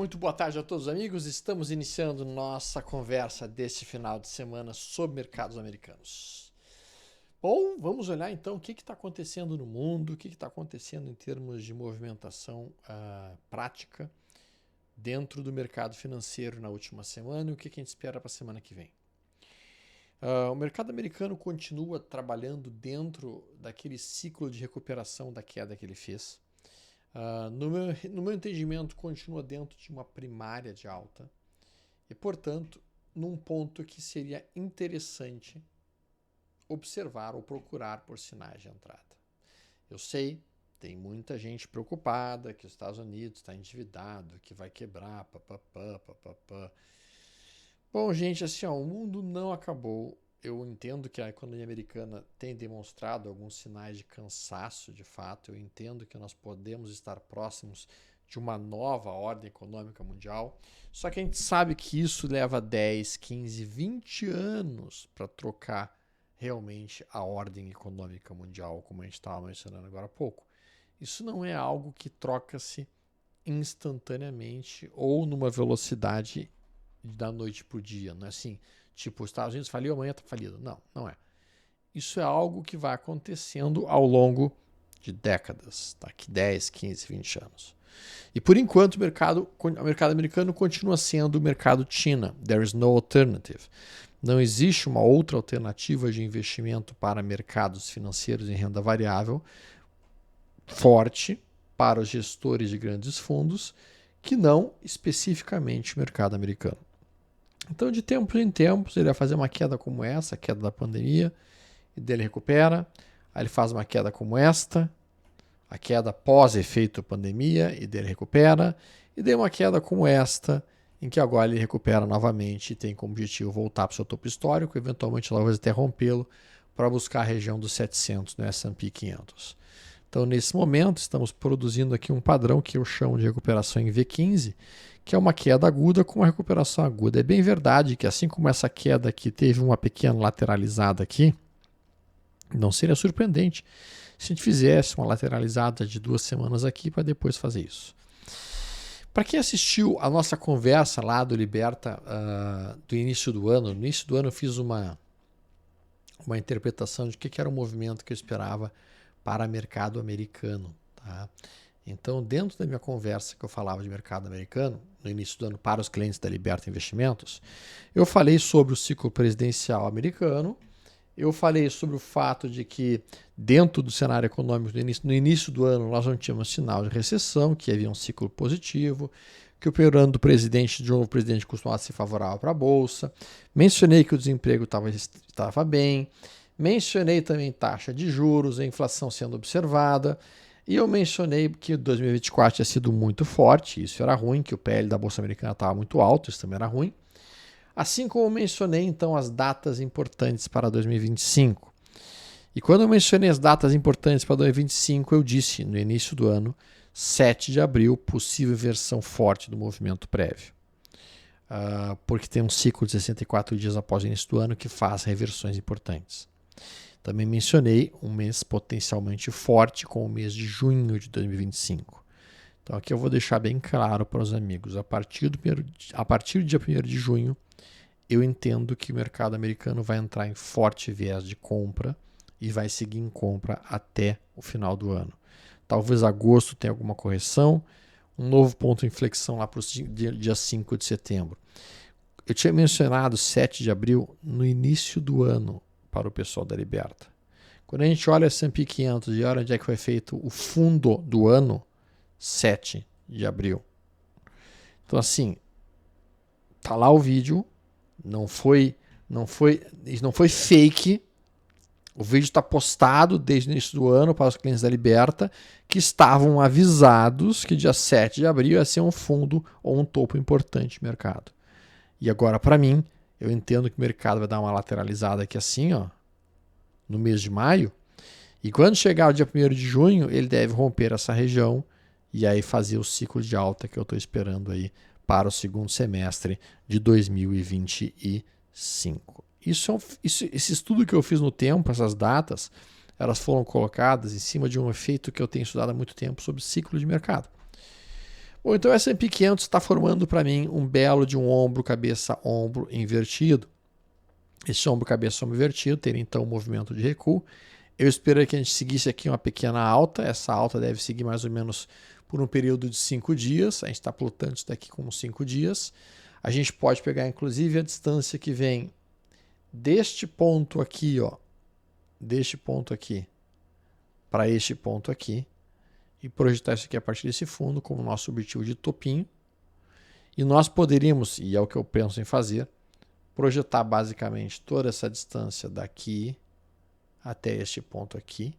Muito boa tarde a todos, amigos. Estamos iniciando nossa conversa deste final de semana sobre mercados americanos. Bom, vamos olhar então o que está acontecendo no mundo, o que está acontecendo em termos de movimentação prática dentro do mercado financeiro na última semana e o que a gente espera para a semana que vem. O mercado americano continua trabalhando dentro daquele ciclo de recuperação da queda que ele fez. No meu entendimento, continua dentro de uma primária de alta e, portanto, num ponto que seria interessante observar ou procurar por sinais de entrada. Eu sei, tem muita gente preocupada que os Estados Unidos está endividado, que vai quebrar, papapá. Bom, gente, assim, o mundo não acabou. Eu entendo que a economia americana tem demonstrado alguns sinais de cansaço, de fato. Eu entendo que nós podemos estar próximos de uma nova ordem econômica mundial. Só que a gente sabe que isso leva 10, 15, 20 anos para trocar realmente a ordem econômica mundial, como a gente estava mencionando agora há pouco. Isso não é algo que troca-se instantaneamente ou numa velocidade da noite para o dia. Não é assim, tipo, os Estados Unidos faliu, amanhã está falido. Não, não é. Isso é algo que vai acontecendo ao longo de décadas, daqui 10, 15, 20 anos. E por enquanto o mercado americano continua sendo o mercado China. There is no alternative. Não existe uma outra alternativa de investimento para mercados financeiros em renda variável forte para os gestores de grandes fundos que não especificamente o mercado americano. Então, de tempos em tempos, ele vai fazer uma queda como essa, a queda da pandemia, e dele recupera. Aí ele faz uma queda como esta, a queda pós-efeito pandemia, e dele recupera. E daí uma queda como esta, em que agora ele recupera novamente e tem como objetivo voltar para o seu topo histórico, eventualmente talvez até rompê-lo, para buscar a região dos 700 no S&P 500. Então, nesse momento, estamos produzindo aqui um padrão que eu chamo de recuperação em V15, que é uma queda aguda com uma recuperação aguda. É bem verdade que, assim como essa queda aqui teve uma pequena lateralizada aqui, não seria surpreendente se a gente fizesse uma lateralizada de 2 semanas aqui para depois fazer isso. Para quem assistiu a nossa conversa lá do Liberta do início do ano, no início do ano eu fiz uma interpretação de que era o movimento que eu esperava para o mercado americano. Tá? Então, dentro da minha conversa que eu falava de mercado americano, no início do ano para os clientes da Liberta Investimentos, eu falei sobre o ciclo presidencial americano, eu falei sobre o fato de que dentro do cenário econômico no início do ano nós não tínhamos sinal de recessão, que havia um ciclo positivo, que o primeiro ano do novo presidente costumava ser favorável para a Bolsa, mencionei que o desemprego estava bem, mencionei também taxa de juros, a inflação sendo observada, e eu mencionei que 2024 tinha sido muito forte, isso era ruim, que o PL da Bolsa Americana estava muito alto, isso também era ruim. Assim como eu mencionei então as datas importantes para 2025. E quando eu mencionei as datas importantes para 2025, eu disse no início do ano, 7 de abril, possível versão forte do movimento prévio. Porque tem um ciclo de 64 dias após o início do ano que faz reversões importantes. Também mencionei um mês potencialmente forte com o mês de junho de 2025. Então aqui eu vou deixar bem claro para os amigos. A partir do dia 1º de junho, eu entendo que o mercado americano vai entrar em forte viés de compra e vai seguir em compra até o final do ano. Talvez agosto tenha alguma correção, um novo ponto de inflexão lá para o dia 5 de setembro. Eu tinha mencionado 7 de abril no início do ano para o pessoal da Liberta. Quando a gente olha o S&P 500 e olha onde é que foi feito o fundo do ano, 7 de abril. Então assim, tá lá o vídeo, não foi fake. O vídeo está postado desde o início do ano para os clientes da Liberta, que estavam avisados que dia 7 de abril ia ser um fundo ou um topo importante de mercado. E agora, para mim, eu entendo que o mercado vai dar uma lateralizada aqui assim, ó, no mês de maio. E quando chegar o dia 1º de junho, ele deve romper essa região e aí fazer o ciclo de alta que eu estou esperando aí para o segundo semestre de 2025. Esse estudo que eu fiz no tempo, essas datas, elas foram colocadas em cima de um efeito que eu tenho estudado há muito tempo sobre ciclo de mercado. Bom, então o S&P 500 está formando para mim um belo de um ombro, cabeça, ombro invertido. Esse ombro, cabeça, ombro invertido teria então um movimento de recuo. Eu espero que a gente seguisse aqui uma pequena alta. Essa alta deve seguir mais ou menos por um período de 5 dias. A gente está plotando isso daqui como 5 dias. A gente pode pegar inclusive a distância que vem deste ponto aqui, ó, deste ponto aqui para este ponto aqui, e projetar isso aqui a partir desse fundo como nosso objetivo de topinho. E nós poderíamos, e é o que eu penso em fazer, projetar basicamente toda essa distância daqui até este ponto aqui,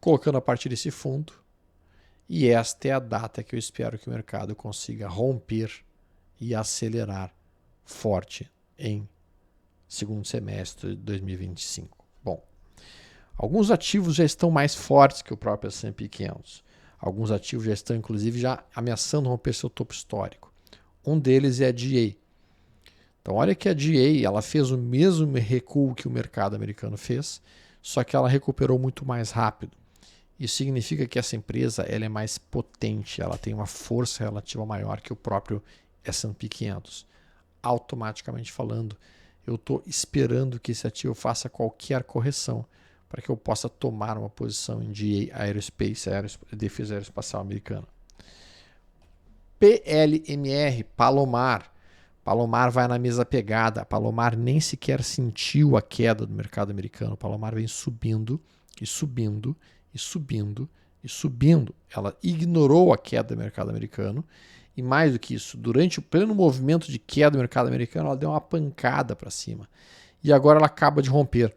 colocando a partir desse fundo, e esta é a data que eu espero que o mercado consiga romper e acelerar forte em segundo semestre de 2025. Bom, alguns ativos já estão mais fortes que o próprio S&P 500. Alguns ativos já estão, inclusive, já ameaçando romper seu topo histórico. Um deles é a GA. Então, olha que a GA ela fez o mesmo recuo que o mercado americano fez, só que ela recuperou muito mais rápido. Isso significa que essa empresa ela é mais potente, ela tem uma força relativa maior que o próprio S&P 500. Automaticamente falando, eu estou esperando que esse ativo faça qualquer correção para que eu possa tomar uma posição em GA Aerospace, Defesa Aeroespacial Americana. PLMR, Palomar. Palomar vai na mesma pegada. Palomar nem sequer sentiu a queda do mercado americano. Palomar vem subindo e subindo e subindo e subindo. Ela ignorou a queda do mercado americano. E mais do que isso, durante o pleno movimento de queda do mercado americano, ela deu uma pancada para cima. E agora ela acaba de romper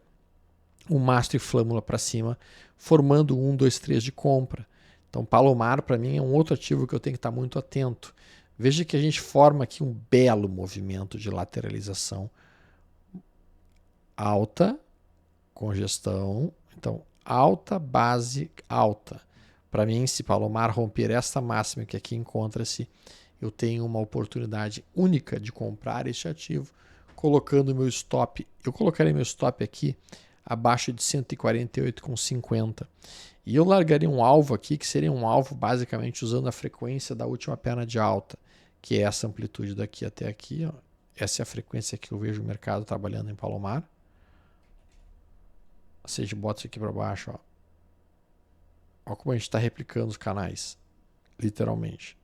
o mastro e flâmula para cima, formando 1, 2, 3 de compra. Então, Palomar, para mim, é um outro ativo que eu tenho que estar muito atento. Veja que a gente forma aqui um belo movimento de lateralização alta, congestão. Então, alta, base, alta. Para mim, se Palomar romper esta máxima que aqui encontra-se, eu tenho uma oportunidade única de comprar este ativo, colocando meu stop. Eu colocarei meu stop aqui abaixo de 148,50. E eu largaria um alvo aqui, que seria um alvo basicamente usando a frequência da última perna de alta, que é essa amplitude daqui até aqui. Ó. Essa é a frequência que eu vejo o mercado trabalhando em Palomar. Ou seja, bota isso aqui para baixo. Ó. Olha como a gente está replicando os canais, literalmente.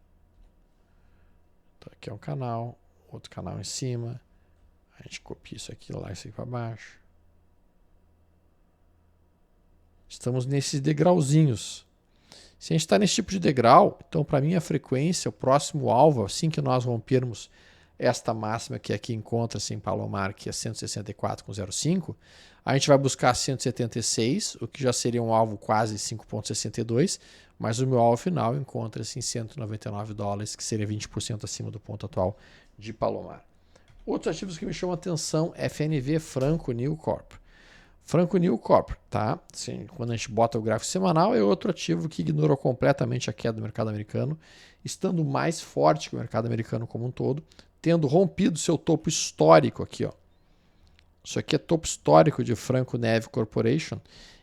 Então aqui é um canal, outro canal em cima. A gente copia isso aqui lá, isso aqui para baixo. Estamos nesses degrauzinhos. Se a gente está nesse tipo de degrau, então para mim a frequência, o próximo alvo, assim que nós rompermos esta máxima que aqui encontra-se em Palomar, que é 164,05, a gente vai buscar 176, o que já seria um alvo quase 5,62, mas o meu alvo final encontra-se em 199 dólares, que seria 20% acima do ponto atual de Palomar. Outros ativos que me chamam a atenção, FNV Franco New Corp. Franco New Corp, tá? Sim, quando a gente bota o gráfico semanal, é outro ativo que ignorou completamente a queda do mercado americano, estando mais forte que o mercado americano como um todo, tendo rompido seu topo histórico aqui, ó. Isso aqui é topo histórico de Franco Neve Corporation,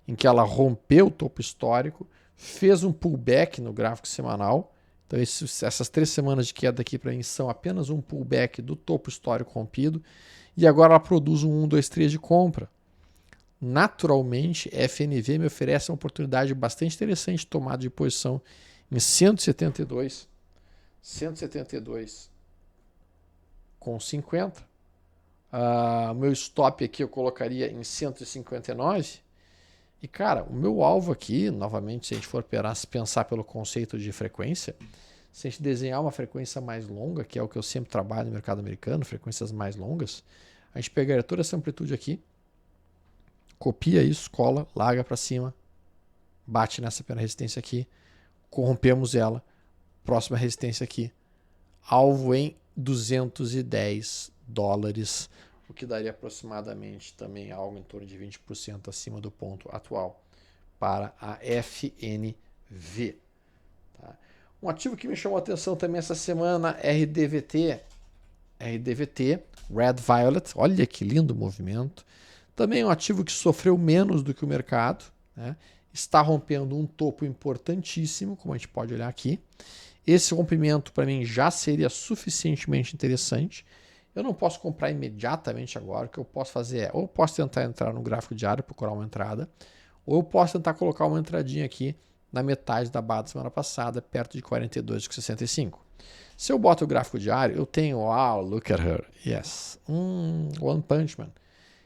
em que ela rompeu o topo histórico, fez um pullback no gráfico semanal. Então essas 3 semanas de queda aqui para mim são apenas um pullback do topo histórico rompido, e agora ela produz um 1, 2, 3 de compra. Naturalmente, FNV me oferece uma oportunidade bastante interessante de tomada de posição em 172 com 50. Meu stop aqui eu colocaria em 159. E, cara, o meu alvo aqui, novamente, se a gente for pensar pelo conceito de frequência, se a gente desenhar uma frequência mais longa, que é o que eu sempre trabalho no mercado americano, frequências mais longas, a gente pegaria toda essa amplitude aqui, copia isso, cola, larga para cima, bate nessa primeira resistência aqui, corrompemos ela, próxima resistência aqui, alvo em 210 dólares, o que daria aproximadamente também algo em torno de 20% acima do ponto atual para a FNV. Tá? Um ativo que me chamou a atenção também essa semana, RDVT, Red Violet, olha que lindo movimento. Também é um ativo que sofreu menos do que o mercado, né? está rompendo um topo importantíssimo, como a gente pode olhar aqui. Esse rompimento para mim já seria suficientemente interessante. Eu não posso comprar imediatamente agora. O que eu posso fazer é, ou eu posso tentar entrar no gráfico diário, procurar uma entrada, ou eu posso tentar colocar uma entradinha aqui na metade da barra da semana passada, perto de 42,65. Se eu boto o gráfico diário, eu tenho, wow, look at her, yes, One Punch Man.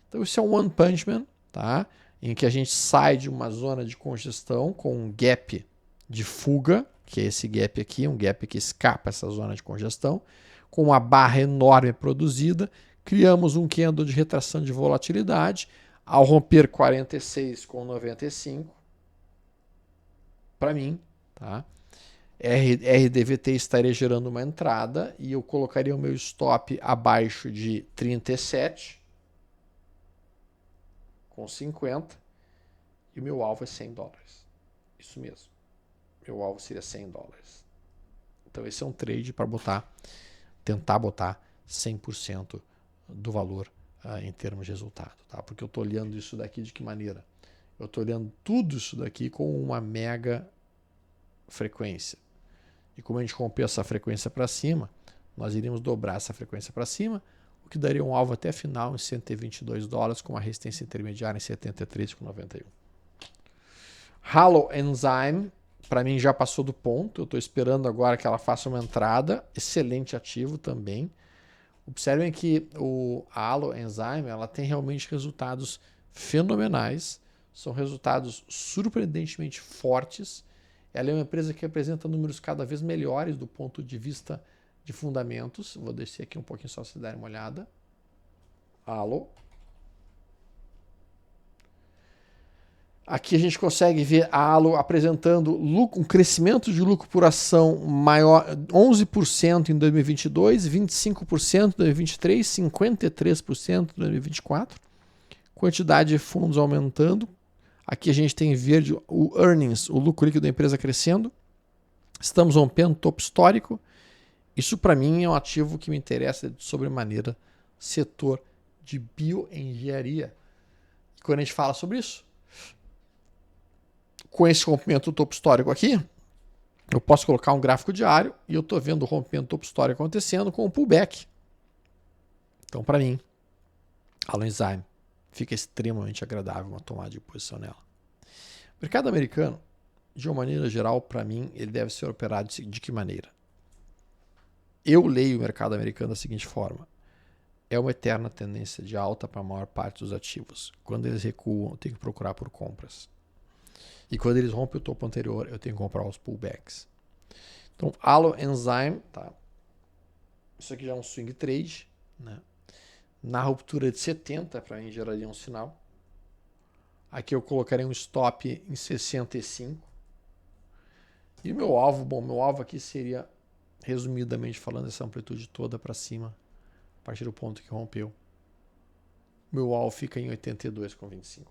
Então isso é um One Punch Man, tá? Em que a gente sai de uma zona de congestão com um gap de fuga, que é esse gap aqui, um gap que escapa essa zona de congestão, com uma barra enorme produzida, criamos um candle de retração de volatilidade, ao romper 46,95, para mim, tá? RDVT estaria gerando uma entrada e eu colocaria o meu stop abaixo de 37 com 50 e o meu alvo é $100. Isso mesmo. Meu alvo seria $100. Então esse é um trade para tentar botar 100% do valor em termos de resultado, tá? Porque eu estou olhando isso daqui de que maneira? Eu estou olhando tudo isso daqui com uma mega frequência. E como a gente rompeu essa frequência para cima, nós iríamos dobrar essa frequência para cima, o que daria um alvo até final em $122, com uma resistência intermediária em 73,91. Halo Enzyme, para mim já passou do ponto, eu estou esperando agora que ela faça uma entrada, excelente ativo também. Observem que a Halo Enzyme ela tem realmente resultados fenomenais, são resultados surpreendentemente fortes. Ela é uma empresa que apresenta números cada vez melhores do ponto de vista de fundamentos. Vou descer aqui um pouquinho só para vocês darem uma olhada. Alô? Aqui a gente consegue ver a Halo apresentando um crescimento de lucro por ação maior, 11% em 2022, 25% em 2023, 53% em 2024. Quantidade de fundos aumentando. Aqui a gente tem em verde o earnings, o lucro líquido da empresa crescendo. Estamos rompendo topo histórico. Isso para mim é um ativo que me interessa de sobremaneira, setor de bioengenharia. E quando a gente fala sobre isso, com esse rompimento do topo histórico aqui, eu posso colocar um gráfico diário e eu estou vendo o rompimento do topo histórico acontecendo com um pullback. Então, para mim, Halo Enzyme fica extremamente agradável uma tomada de posição nela. O mercado americano, de uma maneira geral, para mim, ele deve ser operado de que maneira? Eu leio o mercado americano da seguinte forma. É uma eterna tendência de alta para a maior parte dos ativos. Quando eles recuam, eu tenho que procurar por compras. E quando eles rompem o topo anterior, eu tenho que comprar os pullbacks. Então, Halo Enzyme, tá? Isso aqui já é um swing trade, né? Na ruptura de 70, para mim, geraria um sinal. Aqui eu colocaria um stop em 65. E o meu alvo, meu alvo aqui seria, resumidamente falando, essa amplitude toda para cima, a partir do ponto que rompeu. Meu alvo fica em 82,25.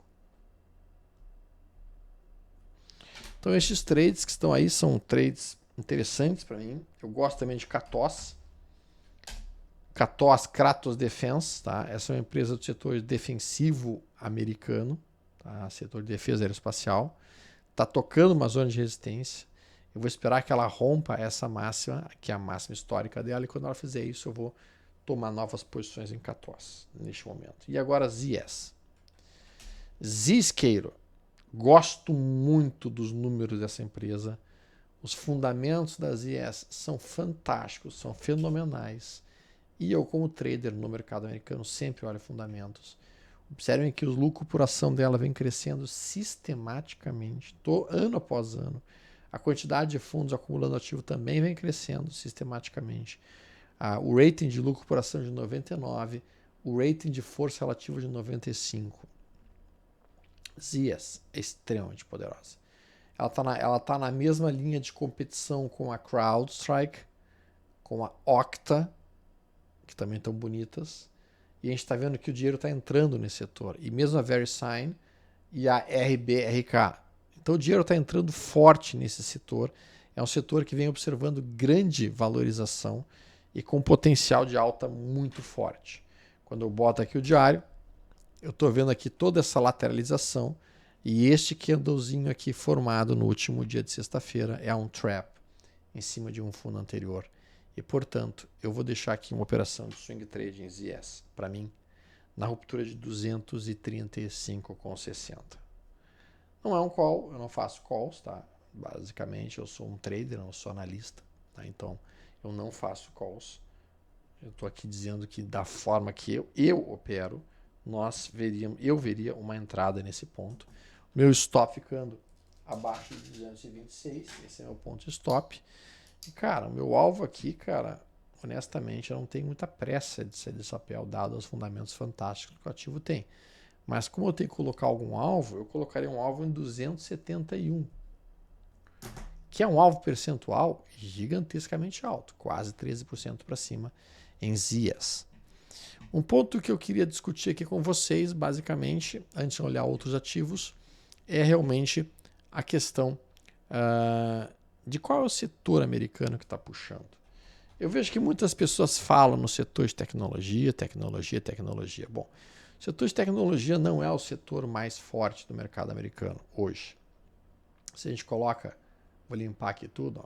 Então, estes trades que estão aí são trades interessantes para mim. Eu gosto também de Katos. Kratos Defense, tá? Essa é uma empresa do setor defensivo americano, tá? Setor de defesa aeroespacial. Está tocando uma zona de resistência. Eu vou esperar que ela rompa essa máxima, que é a máxima histórica dela, e quando ela fizer isso, eu vou tomar novas posições em Katos neste momento. E agora ZS. Zscaler. Gosto muito dos números dessa empresa. Os fundamentos da ZS são fantásticos, são fenomenais. E eu, como trader no mercado americano, sempre olho fundamentos. Observem que o lucro por ação dela vem crescendo sistematicamente, ano após ano. A quantidade de fundos acumulando ativo também vem crescendo sistematicamente. O rating de lucro por ação de 99, o rating de força relativa de 95. ZS é extremamente poderosa. Ela tá na mesma linha de competição com a CrowdStrike, com a Okta, que também estão bonitas. E a gente está vendo que o dinheiro está entrando nesse setor. E mesmo a VeriSign e a RBRK. Então o dinheiro está entrando forte nesse setor. É um setor que vem observando grande valorização e com potencial de alta muito forte. Quando eu boto aqui o diário, eu estou vendo aqui toda essa lateralização E este candlezinho aqui formado no último dia de sexta-feira é um trap em cima de um fundo anterior. E, portanto, eu vou deixar aqui uma operação de swing trade em ZS, para mim, na ruptura de 235,60. Não é um call, eu não faço calls, tá? Basicamente, eu sou um trader, eu não sou analista, tá? Então, eu não faço calls. Eu estou aqui dizendo que da forma que eu opero, eu veria uma entrada nesse ponto. Meu stop ficando abaixo de 226, esse é meu ponto de stop. E, cara, o meu alvo aqui, cara, honestamente, eu não tenho muita pressa de sair desse papel, dado os fundamentos fantásticos que o ativo tem. Mas como eu tenho que colocar algum alvo, eu colocaria um alvo em 271, que é um alvo percentual gigantescamente alto, quase 13% para cima em ZIAS. Um ponto que eu queria discutir aqui com vocês, basicamente, antes de olhar outros ativos, é realmente a questão de qual é o setor americano que está puxando. Eu vejo que muitas pessoas falam no setor de tecnologia. Bom, o setor de tecnologia não é o setor mais forte do mercado americano hoje. Se a gente coloca, vou limpar aqui tudo, ó.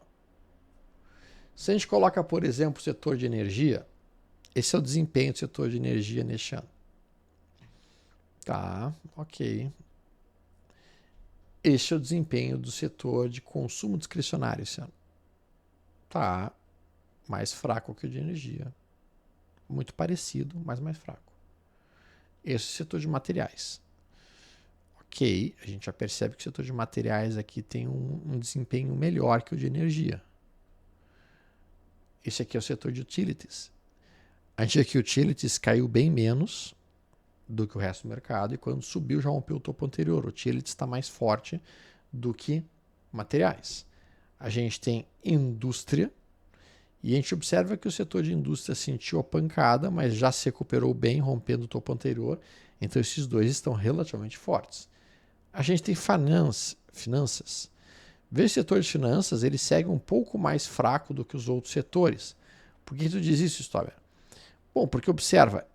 Se a gente coloca, por exemplo, o setor de energia, esse é o desempenho do setor de energia neste ano. Tá, ok. Este é o desempenho do setor de consumo discricionário esse ano. Tá, mais fraco que o de energia. Muito parecido, mas mais fraco. Esse é o setor de materiais. Ok, a gente já percebe que o setor de materiais aqui tem um desempenho melhor que o de energia. Esse aqui é o setor de utilities. A gente vê que utilities caiu bem menos do que o resto do mercado e quando subiu já rompeu o topo anterior. O utilities está mais forte do que materiais. A gente tem indústria e a gente observa que o setor de indústria sentiu a pancada, mas já se recuperou bem, rompendo o topo anterior. Então esses dois estão relativamente fortes. A gente tem finanças. Veja o setor de finanças, ele segue um pouco mais fraco do que os outros setores. Por que tu diz isso, Stober? Bom, porque observa,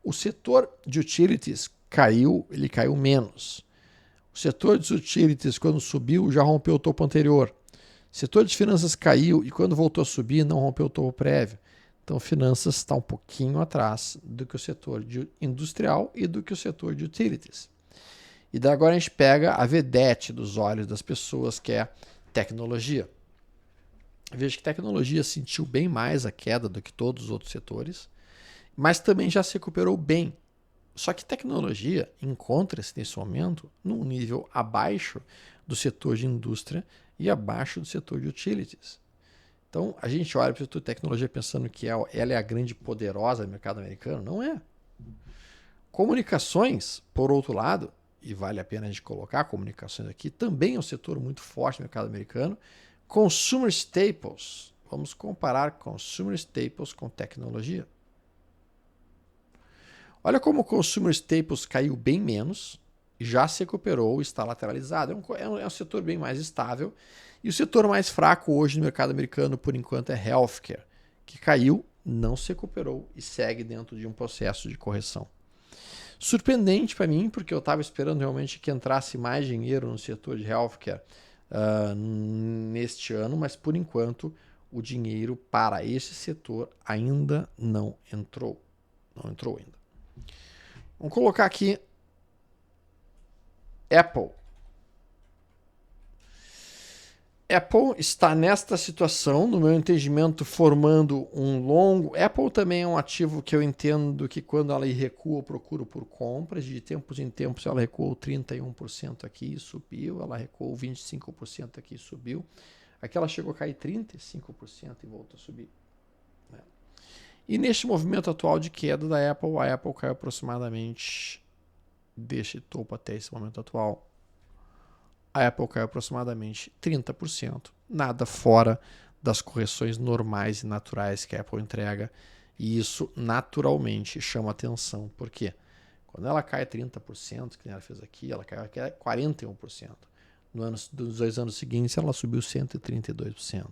o setor de utilities caiu, ele caiu menos. O setor de utilities, quando subiu, já rompeu o topo anterior. O setor de finanças caiu e quando voltou a subir, não rompeu o topo prévio. Então, finanças está um pouquinho atrás do que o setor de industrial e do que o setor de utilities. E daí agora a gente pega a vedete dos olhos das pessoas, que é tecnologia. Veja que tecnologia sentiu bem mais a queda do que todos os outros setores, mas também já se recuperou bem. Só que tecnologia encontra-se nesse momento num nível abaixo do setor de indústria e abaixo do setor de utilities. Então, a gente olha para o setor de tecnologia pensando que ela é a grande poderosa do mercado americano. Não é. Comunicações, por outro lado, e vale a pena a gente colocar comunicações aqui, também é um setor muito forte no mercado americano. Consumer staples. Vamos comparar consumer staples com tecnologia. Olha como o consumer staples caiu bem menos, já se recuperou, está lateralizado. É um setor bem mais estável. E o setor mais fraco hoje no mercado americano, por enquanto, é healthcare, que caiu, não se recuperou e segue dentro de um processo de correção. Surpreendente para mim, porque eu estava esperando realmente que entrasse mais dinheiro no setor de healthcare neste ano, mas por enquanto o dinheiro para esse setor ainda não entrou. Não entrou ainda. Vamos colocar aqui Apple. Apple está nesta situação, no meu entendimento, formando um longo... Apple também é um ativo que eu entendo que quando ela recua, eu procuro por compras. De tempos em tempos ela recuou 31% aqui e subiu. Ela recuou 25% aqui e subiu. Aqui ela chegou a cair 35% e voltou a subir. E neste movimento atual de queda da Apple, a Apple caiu aproximadamente, deste topo até esse momento atual, a Apple caiu aproximadamente 30%, nada fora das correções normais e naturais que a Apple entrega, e isso naturalmente chama atenção, porque quando ela cai 30%, que ela fez aqui, ela caiu aqui 41%. Nos 2 anos seguintes, ela subiu 132%.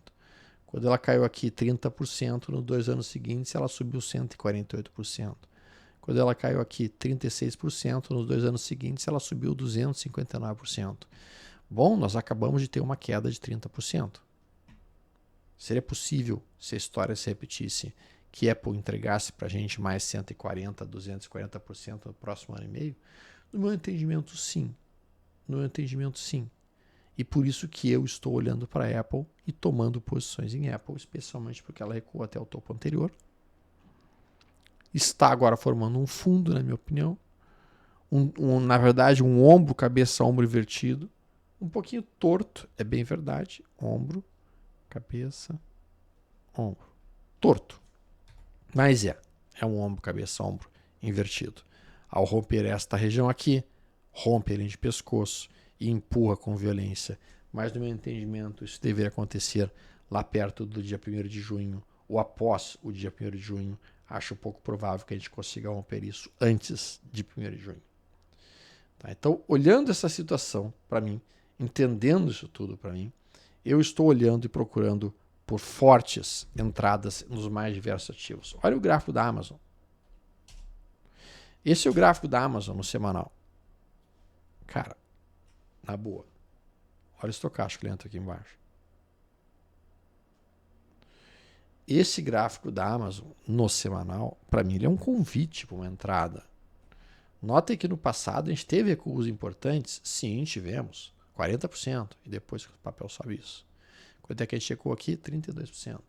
Quando ela caiu aqui 30%, nos 2 anos seguintes ela subiu 148%. Quando ela caiu aqui 36%, nos 2 anos seguintes ela subiu 259%. Bom, nós acabamos de ter uma queda de 30%. Seria possível, se a história se repetisse, que Apple entregasse para a gente mais 140%, 240% no próximo ano e meio? No meu entendimento, sim. No meu entendimento, sim. E por isso que eu estou olhando para a Apple e tomando posições em Apple, especialmente porque ela recuou até o topo anterior. Está agora formando um fundo, na minha opinião. Na verdade, um ombro, cabeça, ombro invertido. Um pouquinho torto, é bem verdade. Ombro, cabeça, ombro. Torto. Mas é um ombro, cabeça, ombro invertido. Ao romper esta região aqui, rompe a linha de pescoço e empurra com violência. Mas, no meu entendimento, isso deveria acontecer lá perto do dia 1º de junho ou após o dia 1º de junho. Acho pouco provável que a gente consiga romper isso antes de 1º de junho. Tá? Então, olhando essa situação para mim, entendendo isso tudo para mim, eu estou olhando e procurando por fortes entradas nos mais diversos ativos. Olha o gráfico da Amazon. Esse é o gráfico da Amazon no semanal. Cara, na boa. Olha o estocástico lento aqui embaixo. Esse gráfico da Amazon no semanal, para mim, ele é um convite para uma entrada. Notem que no passado a gente teve recuos importantes. Sim, tivemos. 40%. E depois o papel sobe isso. Quanto é que a gente checou aqui? 32%.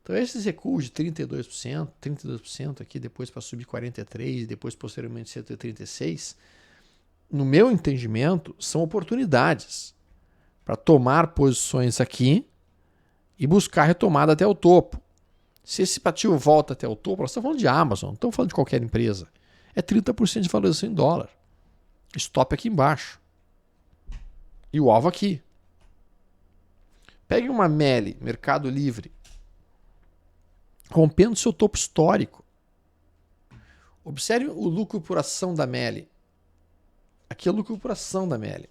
Então, esses recuos de 32% aqui, depois para subir 43%, depois posteriormente 136%, no meu entendimento, são oportunidades para tomar posições aqui e buscar retomada até o topo. Se esse ativo volta até o topo, nós estamos falando de Amazon, não estamos falando de qualquer empresa. É 30% de valorização em dólar. Stop aqui embaixo. E o alvo aqui. Pegue uma MELI, Mercado Livre, rompendo seu topo histórico. Observe o lucro por ação da MELI. Aqui é o lucro por ação da MELI.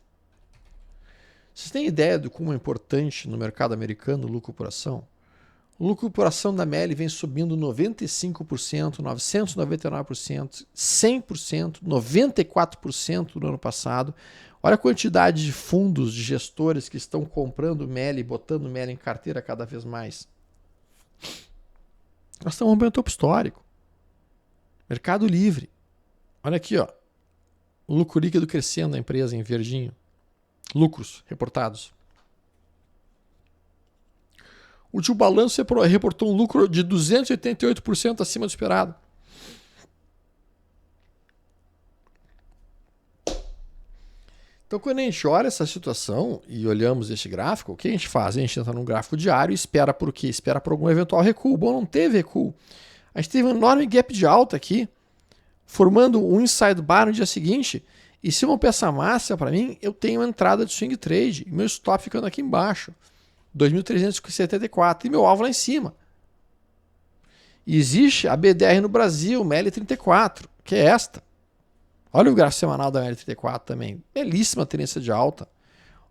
Vocês têm ideia de como é importante no mercado americano o lucro por ação? O lucro por ação da MELI vem subindo 95%, 999%, 100%, 94% no ano passado. Olha a quantidade de fundos, de gestores que estão comprando MELI e botando MELI em carteira cada vez mais. Nós estamos rompendo o topo histórico. Mercado Livre. Olha aqui, ó. O lucro líquido crescendo da empresa em verdinho. Lucros reportados. O último balanço reportou um lucro de 288% acima do esperado. Então, quando a gente olha essa situação e olhamos este gráfico, o que a gente faz? A gente entra num gráfico diário e espera por quê? Espera por algum eventual recuo. Bom, não teve recuo. A gente teve um enorme gap de alta aqui, formando um inside bar no dia seguinte. E se uma peça máxima para mim, eu tenho entrada de swing trade. Meu stop ficando aqui embaixo. 2.374. E meu alvo lá em cima. E existe a BDR no Brasil, ML34, que é esta. Olha o gráfico semanal da ML34 também. Belíssima tendência de alta.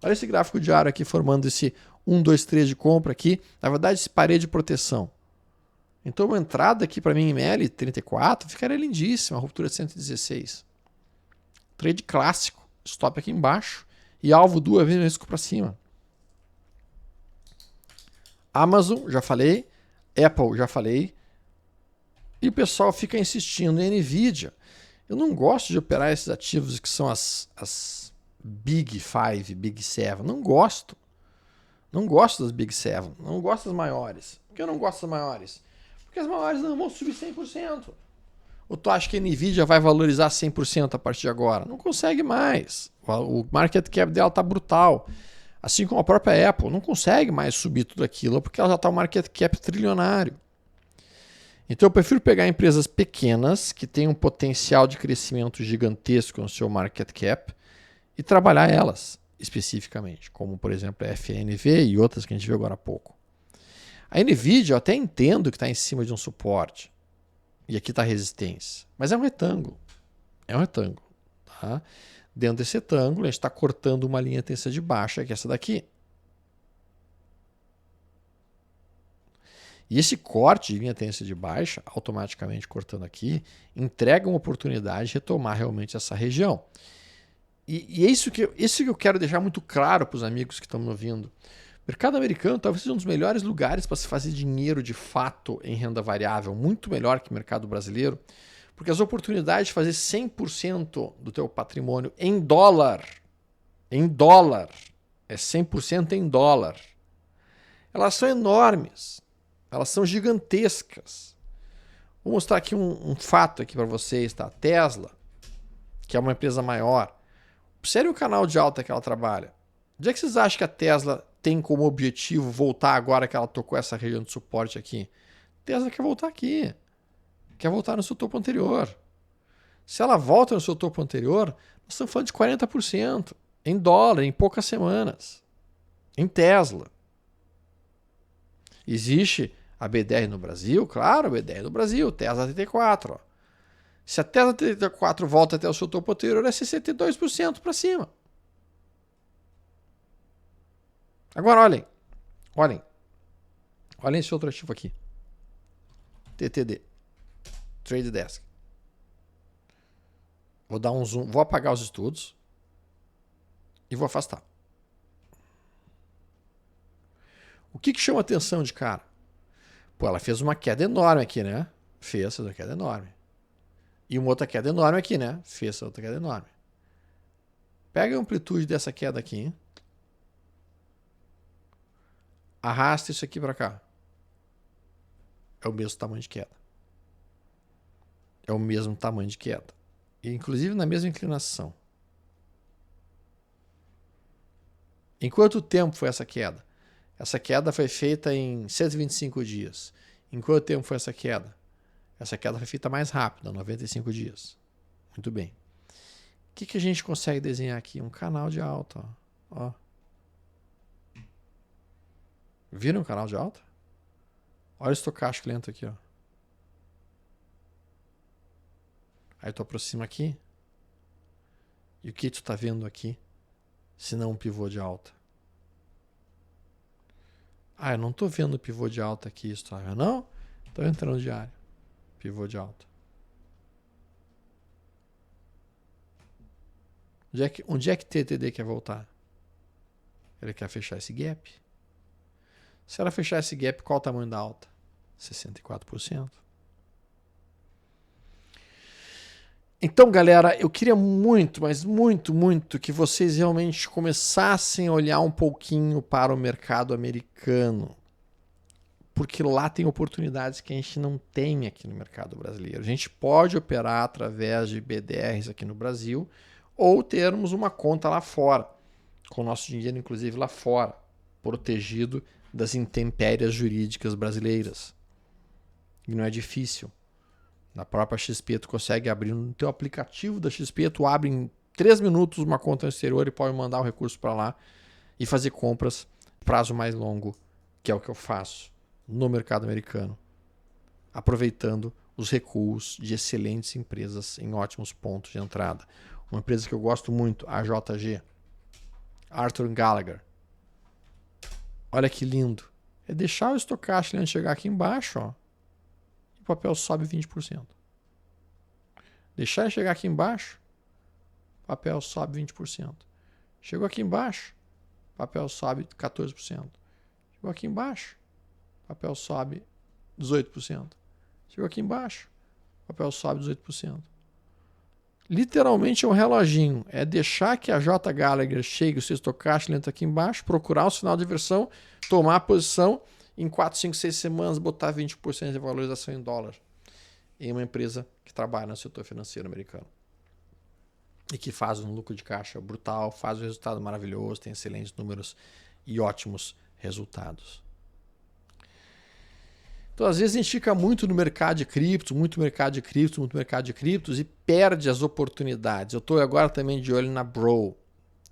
Olha esse gráfico diário aqui formando esse 1, 2, 3 de compra aqui. Na verdade, esse parede de proteção. Então, uma entrada aqui para mim em ML34 ficaria lindíssima. Ruptura de 116. Trade clássico. Stop aqui embaixo. E alvo 2 vezes risco para cima. Amazon, já falei. Apple, já falei. E o pessoal fica insistindo em NVIDIA. Eu não gosto de operar esses ativos que são as Big 5, Big 7. Não gosto. Não gosto das Big 7. Não gosto das maiores. Por que eu não gosto das maiores? Porque as maiores não vão subir 100%. Ou tu acha que a NVIDIA vai valorizar 100% a partir de agora? Não consegue mais. O market cap dela está brutal. Assim como a própria Apple. Não consegue mais subir tudo aquilo porque ela já está um market cap trilionário. Então eu prefiro pegar empresas pequenas que têm um potencial de crescimento gigantesco no seu market cap e trabalhar elas especificamente, como por exemplo a FNV e outras que a gente viu agora há pouco. A NVIDIA eu até entendo que está em cima de um suporte e aqui está a resistência, mas é um retângulo. É um retângulo. Tá? Dentro desse retângulo a gente está cortando uma linha de tendência de baixa, que é essa daqui. E esse corte de linha tendência de baixa, automaticamente cortando aqui, entrega uma oportunidade de retomar realmente essa região. E é isso que eu quero deixar muito claro para os amigos que estão me ouvindo. O mercado americano talvez seja um dos melhores lugares para se fazer dinheiro de fato em renda variável, muito melhor que o mercado brasileiro, porque as oportunidades de fazer 100% do teu patrimônio em dólar, é 100% em dólar, elas são enormes, elas são gigantescas. Vou mostrar aqui um fato aqui para vocês, tá? A Tesla, que é uma empresa maior, observe o canal de alta que ela trabalha. Onde é que vocês acham que a Tesla tem como objetivo voltar agora que ela tocou essa região de suporte aqui? A Tesla quer voltar aqui. Quer voltar no seu topo anterior. Se ela volta no seu topo anterior, nós estamos falando de 40% em dólar, em poucas semanas. Em Tesla. Existe a BDR no Brasil? Claro, a BDR no Brasil, Tesla 34. Ó. Se a Tesla 34 volta até o seu topo anterior, é 62% para cima. Agora olhem esse outro ativo aqui. TTD. Trade Desk. Vou dar um zoom, vou apagar os estudos e vou afastar. O que chama atenção de cara? Pô, ela fez uma queda enorme aqui, né? Fez uma queda enorme. E uma outra queda enorme aqui, né? Fez outra queda enorme. Pega a amplitude dessa queda aqui, hein? Arrasta isso aqui para cá. É o mesmo tamanho de queda. É o mesmo tamanho de queda. E, inclusive na mesma inclinação. Em quanto tempo foi essa queda? Essa queda foi feita em 125 dias. Em quanto tempo foi essa queda? Essa queda foi feita mais rápida, 95 dias. Muito bem. O que a gente consegue desenhar aqui? Um canal de alta. Ó. Viram o canal de alta? Olha o estocástico lento aqui. Ó. Aí tu aproxima aqui. E o que tu está vendo aqui? Se não um pivô de alta. Ah, eu não estou vendo o pivô de alta aqui, história. Não? Estou entrando no diário. Pivô de alta. Onde é que TTD quer voltar? Ele quer fechar esse gap. Se ela fechar esse gap, qual o tamanho da alta? 64%. Então, galera, eu queria muito, mas muito que vocês realmente começassem a olhar um pouquinho para o mercado americano. Porque lá tem oportunidades que a gente não tem aqui no mercado brasileiro. A gente pode operar através de BDRs aqui no Brasil ou termos uma conta lá fora, com o nosso dinheiro, inclusive, lá fora, protegido das intempéries jurídicas brasileiras. E não é difícil. Na própria XP, tu consegue abrir no teu aplicativo da XP, tu abre em 3 minutos uma conta no exterior e pode mandar o recurso para lá e fazer compras prazo mais longo, que é o que eu faço no mercado americano, aproveitando os recuos de excelentes empresas em ótimos pontos de entrada. Uma empresa que eu gosto muito, a JG, Arthur Gallagher. Olha que lindo. É deixar o estocástico antes de chegar aqui embaixo, ó, e o papel sobe 20%. Deixar ele chegar aqui embaixo, papel sobe 20%. Chegou aqui embaixo, papel sobe 14%. Chegou aqui embaixo, papel sobe 18%. Chegou aqui embaixo, papel sobe 18%. Literalmente é um reloginho. É deixar que a J. Gallagher chegue o seu estocástico lento aqui embaixo, procurar o sinal de inversão, tomar a posição, em 4, 5, 6 semanas botar 20% de valorização em dólar em uma empresa que trabalha no setor financeiro americano. E que faz um lucro de caixa brutal, faz um resultado maravilhoso, tem excelentes números e ótimos resultados. Então, às vezes, a gente fica muito no mercado de criptos, muito mercado de criptos e perde as oportunidades. Eu estou agora também de olho na Bro.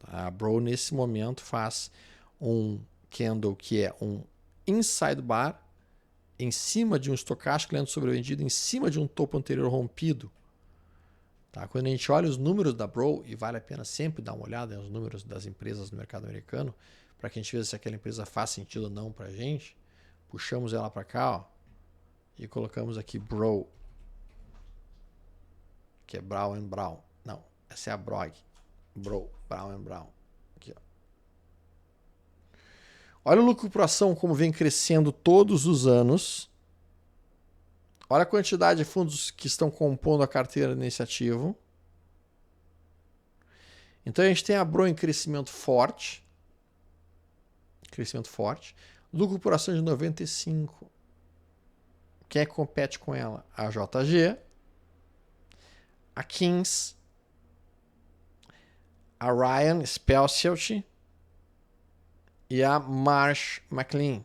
A Bro, nesse momento, faz um candle que é um inside bar em cima de um estocástico lento sobrevendido, em cima de um topo anterior rompido. Tá? Quando a gente olha os números da Bro, e vale a pena sempre dar uma olhada nos números das empresas do mercado americano, para que a gente veja se aquela empresa faz sentido ou não para a gente, puxamos ela para cá, ó, e colocamos aqui Bro, que é Brown & Brown. Não, essa é a Brog. Bro, Brown & Brown. Aqui, ó. Olha o lucro por ação como vem crescendo todos os anos. Olha a quantidade de fundos que estão compondo a carteira nesse ativo. Então a gente tem a Bro em crescimento forte. Lucro por ação de 95. Quem é que compete com ela? A JG, a Kings, a Ryan Specialty e a Marsh McLean.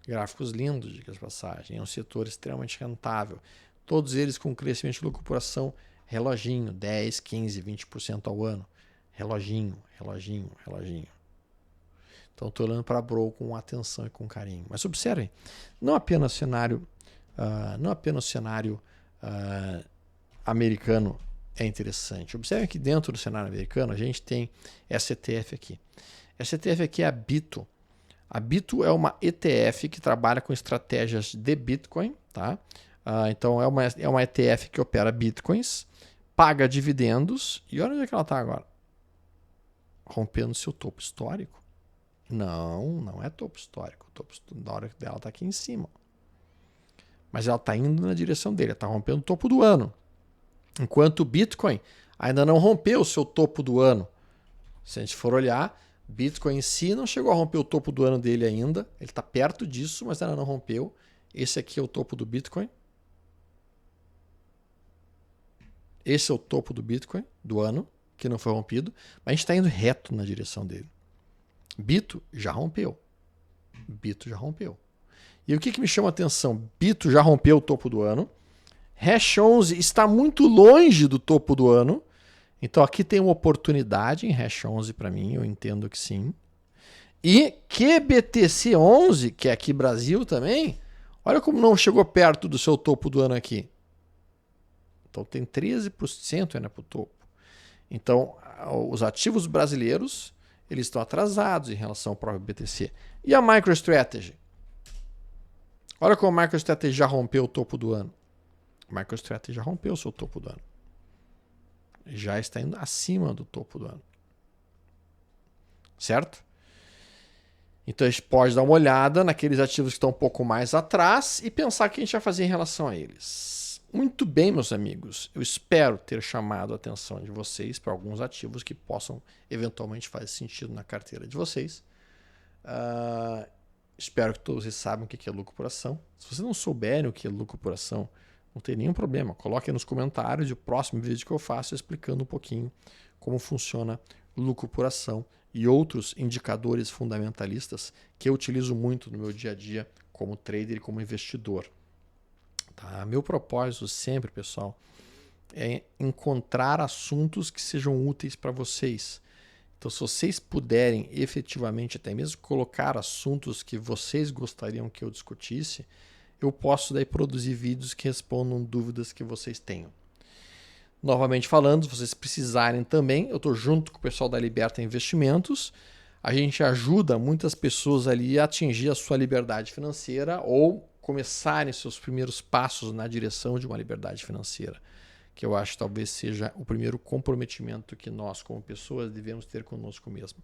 Gráficos lindos, diga de passagem. É um setor extremamente rentável. Todos eles com crescimento de lucro por ação reloginho, 10, 15, 20% ao ano. Reloginho. Então estou olhando para a Bro com atenção e com carinho. Mas observem, não apenas o cenário americano é interessante. Observem que dentro do cenário americano a gente tem essa ETF aqui. Essa ETF aqui é a Bito. A Bito é uma ETF que trabalha com estratégias de Bitcoin, tá? Então é uma ETF que opera Bitcoins, paga dividendos e olha onde é que ela está agora. Rompendo seu topo histórico. Não é topo histórico. O topo da hora dela está aqui em cima. Mas ela está indo na direção dele, está rompendo o topo do ano. Enquanto o Bitcoin ainda não rompeu o seu topo do ano. Se a gente for olhar, Bitcoin em si não chegou a romper o topo do ano dele ainda. Ele está perto disso, mas ainda não rompeu. Esse aqui é o topo do Bitcoin. Esse é o topo do Bitcoin do ano, que não foi rompido. Mas a gente está indo reto na direção dele. Bito já rompeu. E o que me chama a atenção? Bito já rompeu o topo do ano. Hash 11 está muito longe do topo do ano. Então aqui tem uma oportunidade em Hash 11 para mim, eu entendo que sim. E QBTC 11, que é aqui Brasil também, olha como não chegou perto do seu topo do ano aqui. Então tem 13% ainda para o topo. Então os ativos brasileiros eles estão atrasados em relação ao próprio BTC. E a MicroStrategy? Olha como a MicroStrategy já rompeu o topo do ano. A MicroStrategy já rompeu o seu topo do ano. Já está indo acima do topo do ano. Certo? Então a gente pode dar uma olhada naqueles ativos que estão um pouco mais atrás e pensar o que a gente vai fazer em relação a eles. Muito bem, meus amigos. Eu espero ter chamado a atenção de vocês para alguns ativos que possam eventualmente fazer sentido na carteira de vocês. Espero que todos vocês saibam o que é lucro por ação. Se vocês não souberem o que é lucro por ação, não tem nenhum problema. Coloque aí nos comentários e o próximo vídeo que eu faço explicando um pouquinho como funciona lucro por ação e outros indicadores fundamentalistas que eu utilizo muito no meu dia a dia como trader e como investidor. Tá? Meu propósito sempre, pessoal, é encontrar assuntos que sejam úteis para vocês. Então, se vocês puderem efetivamente até mesmo colocar assuntos que vocês gostariam que eu discutisse, eu posso daí produzir vídeos que respondam dúvidas que vocês tenham. Novamente falando, se vocês precisarem também, eu estou junto com o pessoal da Liberta Investimentos. A gente ajuda muitas pessoas ali a atingir a sua liberdade financeira ou começarem seus primeiros passos na direção de uma liberdade financeira, que eu acho que talvez seja o primeiro comprometimento que nós, como pessoas, devemos ter conosco mesmo.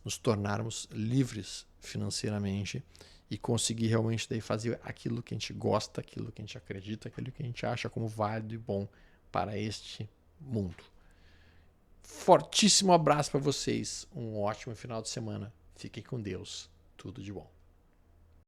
Nos tornarmos livres financeiramente e conseguir realmente daí fazer aquilo que a gente gosta, aquilo que a gente acredita, aquilo que a gente acha como válido e bom para este mundo. Fortíssimo abraço para vocês, um ótimo final de semana. Fiquem com Deus, tudo de bom.